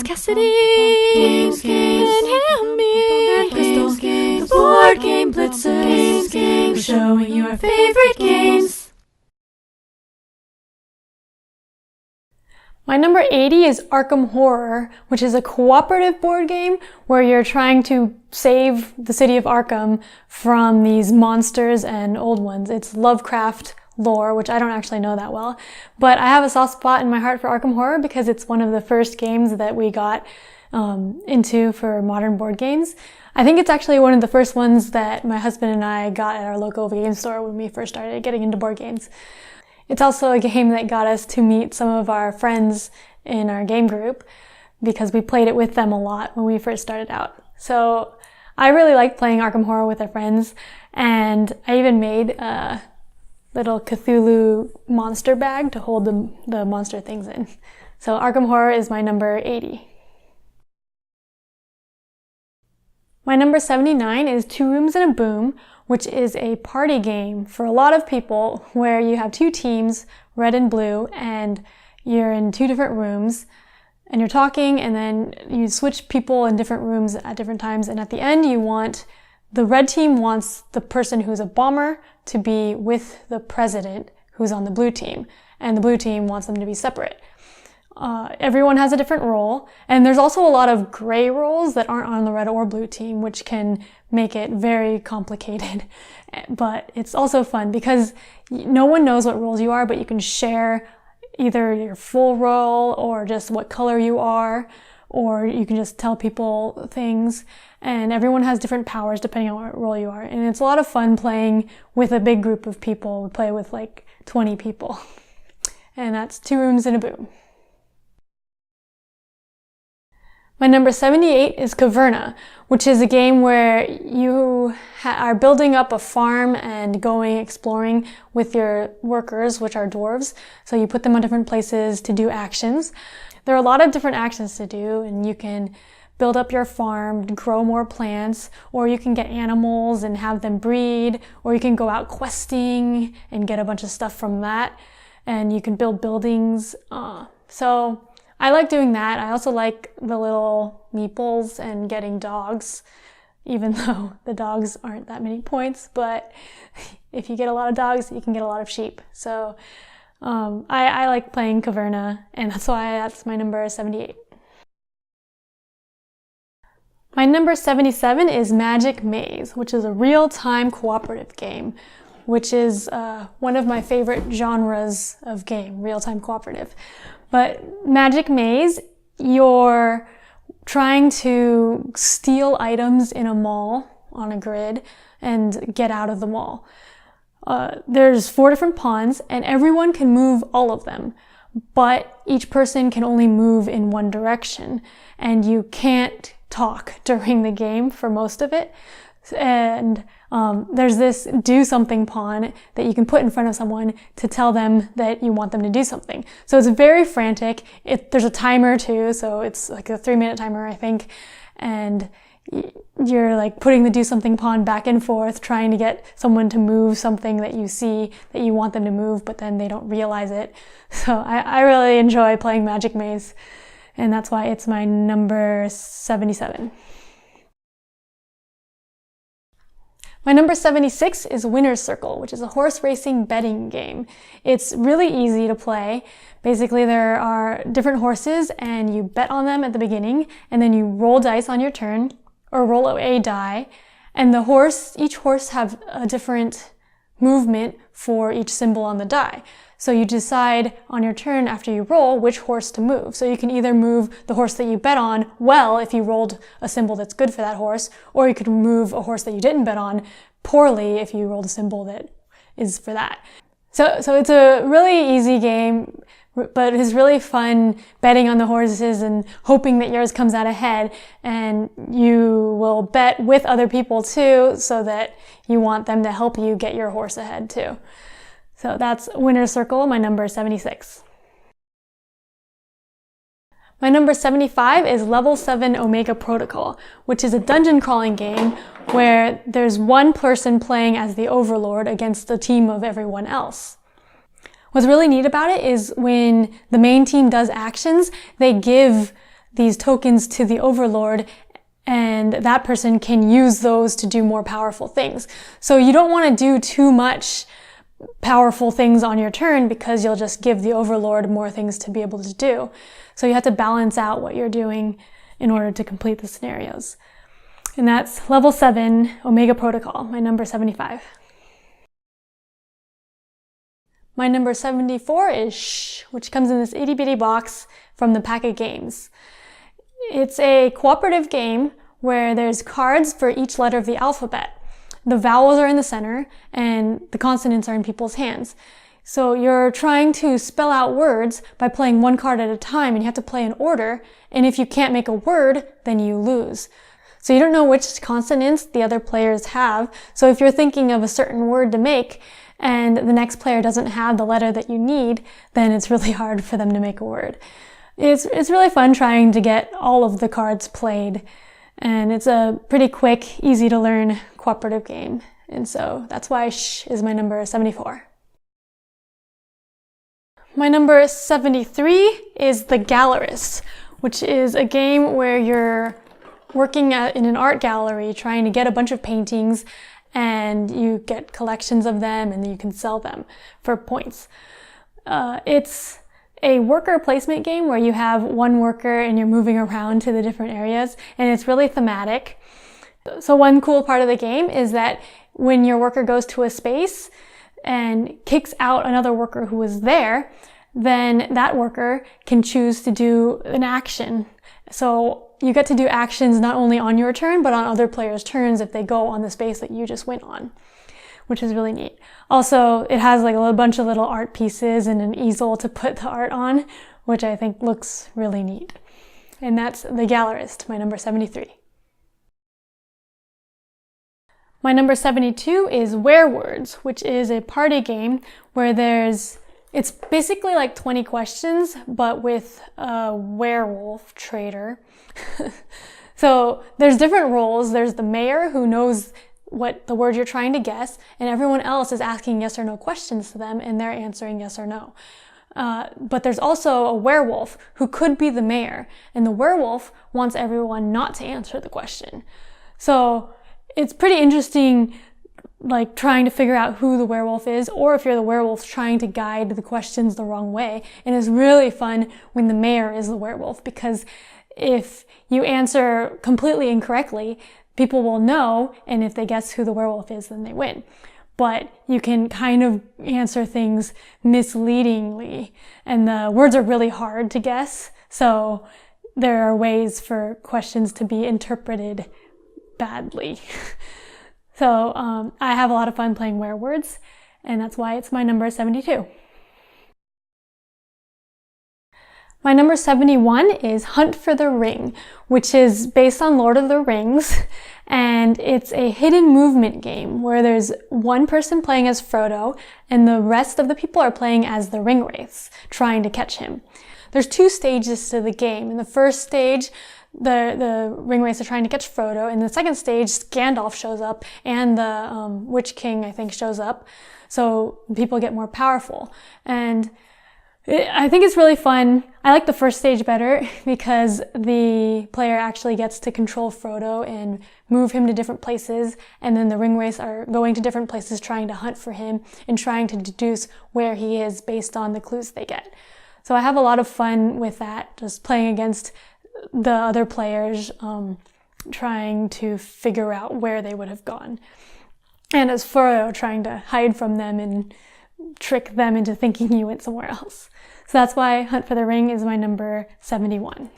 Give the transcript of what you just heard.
Cassidy and Ambie and Crystal, the board game blitzers, showing your favorite games. My number 80 is Arkham Horror, which is a cooperative board game where you're trying to save the city of Arkham from these monsters and old ones. It's Lovecraft lore, which I don't actually know that well, but I have a soft spot in my heart for Arkham Horror because it's one of the first games that we got into for modern board games. I think it's actually one of the first ones that my husband and I got at our local game store when we first started getting into board games. It's also a game that got us to meet some of our friends in our game group because we played it with them a lot when we first started out. So I really like playing Arkham Horror with our friends, and I even made a little Cthulhu monster bag to hold the monster things in. So Arkham Horror is my number 80. My number 79 is Two Rooms and a Boom, which is a party game for a lot of people where you have two teams, red and blue, and you're in two different rooms and you're talking, and then you switch people in different rooms at different times, and at the end the red team wants the person who's a bomber to be with the president who's on the blue team, and the blue team wants them to be separate. Everyone has a different role, and there's also a lot of gray roles that aren't on the red or blue team, which can make it very complicated. But it's also fun because no one knows what roles you are, but you can share either your full role or just what color you are, or you can just tell people things, and everyone has different powers depending on what role you are. And it's a lot of fun playing with a big group of people. We play with like 20 people. And that's Two Rooms and a Boom. My number 78 is Caverna, which is a game where you are building up a farm and going exploring with your workers, which are dwarves. So you put them on different places to do actions. There are a lot of different actions to do, and you can build up your farm, grow more plants, or you can get animals and have them breed, or you can go out questing and get a bunch of stuff from that, and you can build buildings. So I like doing that. I also like the little meeples and getting dogs, even though the dogs aren't that many points, but if you get a lot of dogs, you can get a lot of sheep. So I like playing Caverna, and that's my number 78. My number 77 is Magic Maze, which is a real-time cooperative game, which is one of my favorite genres of game, real-time cooperative. But Magic Maze, you're trying to steal items in a mall on a grid and get out of the mall. There's 4 different pawns, and everyone can move all of them, but each person can only move in one direction, and you can't talk during the game for most of it. And there's this do something pawn that you can put in front of someone to tell them that you want them to do something. So it's very frantic. There's a timer too, so it's like a 3-minute timer, I think. And you're like putting the do something pawn back and forth, trying to get someone to move something that you see that you want them to move, but then they don't realize it. So I really enjoy playing Magic Maze, and that's why it's my number 77. My number 76 is Winner's Circle, which is a horse racing betting game. It's really easy to play. Basically, there are different horses and you bet on them at the beginning, and then you roll dice on your turn, or roll a die, and each horse have a different movement for each symbol on the die. So you decide on your turn after you roll which horse to move. So you can either move the horse that you bet on well if you rolled a symbol that's good for that horse, or you could move a horse that you didn't bet on poorly if you rolled a symbol that is for that. So it's a really easy game, but it's really fun betting on the horses and hoping that yours comes out ahead, and you will bet with other people too so that you want them to help you get your horse ahead too. So that's Winner's Circle, my number 76. My number 75 is Level 7 Omega Protocol, which is a dungeon crawling game where there's one person playing as the overlord against a team of everyone else. What's really neat about it is when the main team does actions, they give these tokens to the overlord, and that person can use those to do more powerful things. So you don't want to do too much powerful things on your turn because you'll just give the overlord more things to be able to do. So you have to balance out what you're doing in order to complete the scenarios. And that's level 7, Omega Protocol, my number 75. My number 74 is Shh, which comes in this itty bitty box from the pack of games. It's a cooperative game where there's cards for each letter of the alphabet. The vowels are in the center and the consonants are in people's hands. So you're trying to spell out words by playing one card at a time, and you have to play in order. And if you can't make a word, then you lose. So you don't know which consonants the other players have. So if you're thinking of a certain word to make and the next player doesn't have the letter that you need, then it's really hard for them to make a word. It's really fun trying to get all of the cards played, and it's a pretty quick, easy to learn cooperative game. And so that's why Shh is my number 74. My number 73 is The Gallerist, which is a game where you're working in an art gallery trying to get a bunch of paintings, and you get collections of them and then you can sell them for points. It's a worker placement game where you have one worker and you're moving around to the different areas, and it's really thematic. So one cool part of the game is that when your worker goes to a space and kicks out another worker who was there, then that worker can choose to do an action. So you get to do actions not only on your turn, but on other players' turns if they go on the space that you just went on, which is really neat. Also, it has like a bunch of little art pieces and an easel to put the art on, which I think looks really neat. And that's The Gallerist, my number 73. My number 72 is Werewords, which is a party game where it's basically like 20 questions, but with a werewolf trader. So there's different roles. There's the mayor, who knows what the word you're trying to guess, and everyone else is asking yes or no questions to them, and they're answering yes or no. But there's also a werewolf who could be the mayor, and the werewolf wants everyone not to answer the question. So it's pretty interesting, like trying to figure out who the werewolf is, or if you're the werewolf trying to guide the questions the wrong way. And it's really fun when the mayor is the werewolf, because if you answer completely incorrectly, people will know, and if they guess who the werewolf is, then they win. But you can kind of answer things misleadingly, and the words are really hard to guess, so there are ways for questions to be interpreted badly. So I have a lot of fun playing Werewords, and that's why it's my number 72. My number 71 is Hunt for the Ring, which is based on Lord of the Rings, and it's a hidden movement game where there's one person playing as Frodo and the rest of the people are playing as the ringwraiths, trying to catch him. There's 2 stages to the game. In the first stage, the ringwraiths are trying to catch Frodo. In the second stage, Gandalf shows up and the Witch King, I think, shows up. So people get more powerful. And I think it's really fun. I like the first stage better because the player actually gets to control Frodo and move him to different places, and then the ringwraiths are going to different places trying to hunt for him and trying to deduce where he is based on the clues they get. So I have a lot of fun with that, just playing against the other players, trying to figure out where they would have gone. And as Frodo, trying to hide from them and trick them into thinking you went somewhere else. So that's why Hunt for the Ring is my number 71.